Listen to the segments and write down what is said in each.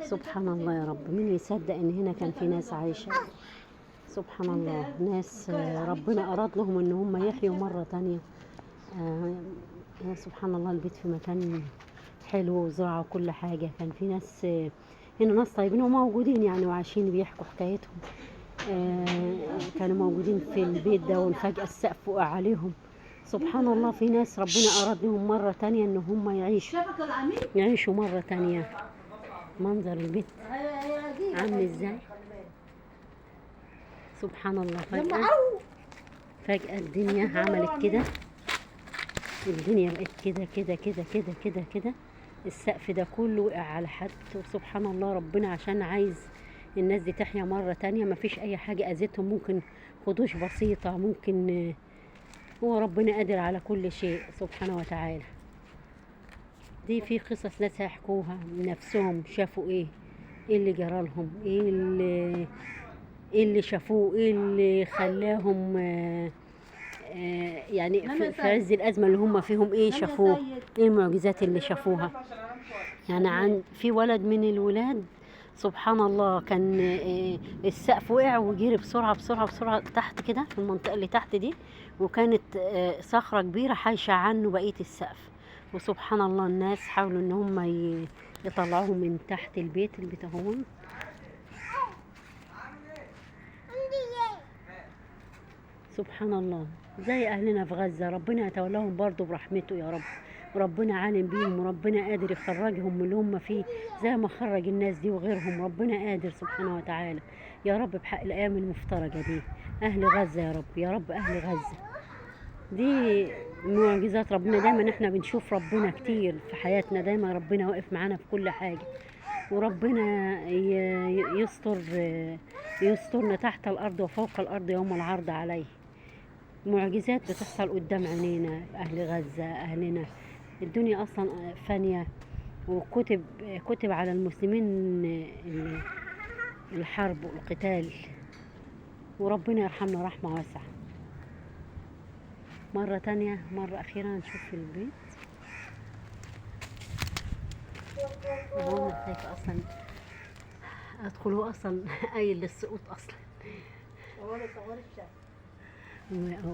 سبحان الله يا رب، مين يصدق ان هنا كان في ناس عايشة؟ سبحان الله، ناس ربنا اراد لهم ان هم يحيوا مرة تانية. يا سبحان الله، البيت في مكان حلو وزراعة وكل حاجة. كان في ناس هنا، ناس طيبين وموجودين يعني وعايشين بيحكوا حكايتهم. كانوا موجودين في البيت ده وفجأة السقف وقع عليهم. سبحان الله، في ناس ربنا أراد لهم مرة تانية إن هم يعيشوا مرة تانية. منظر البيت عامل ازاي؟ سبحان الله، فجأة الدنيا عملت كده، الدنيا بقت كده كده كده كده كده كده. السقف ده كله وقع على حد. وسبحان الله، ربنا عشان عايز الناس دي تحيا مرة تانية. مفيش أي حاجة أذتهم، ممكن خدوش بسيطة، ممكن هو ربنا قادر على كل شيء سبحانه وتعالى. دي في قصص ناس هيحكوها نفسهم، شافوا ايه اللي جرالهم، ايه اللي شافوه، ايه اللي خلاهم يعني في عز الأزمة اللي هم فيهم ايه شافوه، ايه المعجزات اللي شافوها. يعني عن في ولد من الولاد سبحان الله، كان السقف وقع وجري بسرعة بسرعة بسرعة تحت كده في المنطقة اللي تحت دي، وكانت صخرة كبيرة حايشة عنه بقية السقف. وسبحان الله، الناس حاولوا ان هم يطلعوه من تحت البيت هون. سبحان الله، زي أهلنا في غزة، ربنا يتولاهم برضو برحمته يا رب. وربنا عالم بيهم، وربنا قادر يخرجهم من اللي هم فيه زي ما خرج الناس دي وغيرهم. ربنا قادر سبحانه وتعالى يا رب، بحق الأيام المفترجة دي. أهل غزة يا رب، يا رب أهل غزة. دي معجزات ربنا. دايما احنا بنشوف ربنا كتير في حياتنا، دايما ربنا واقف معانا في كل حاجة. وربنا يسترنا تحت الأرض وفوق الأرض يوم العرض عليه. معجزات بتحصل قدام عينينا في أهل غزة، أهلنا. الدنيا أصلا فانية، كتب على المسلمين الحرب والقتال. وربنا يرحمنا رحمة واسعة. مرة تانية، مرة أخيرة نشوف البيت. أنا خايفة أصلا أدخله، أصلا قايل للسقوط أصلا.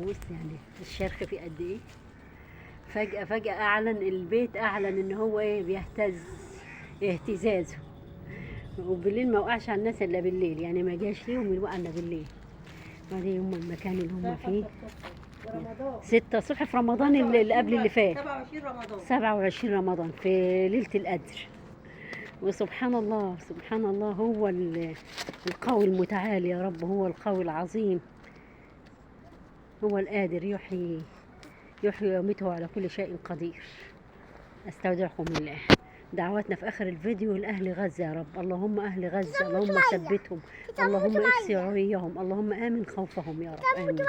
بص يعني الشرخ فيه قد ايه. فجأة اعلن البيت، اعلن ان هو ايه بيهتز اهتزازه. وبالليل ما وقعش على الناس الا بالليل، يعني ما جاش ليهم الوقع الا بالليل. وبعدين هم المكان اللي هم فيه 6 الصبح في رمضان اللي قبل اللي فات، 27 رمضان في ليلة القدر. وسبحان الله، سبحان الله، هو القوي المتعالي يا رب، هو القوي العظيم، هو القادر يحيي ويميته على كل شيء قدير. استودعكم الله. دعواتنا في اخر الفيديو لاهل غزه يا رب. اللهم اهل غزه، اللهم ثبتهم، اللهم اكسي عريهم، اللهم امن خوفهم يا رب، امين.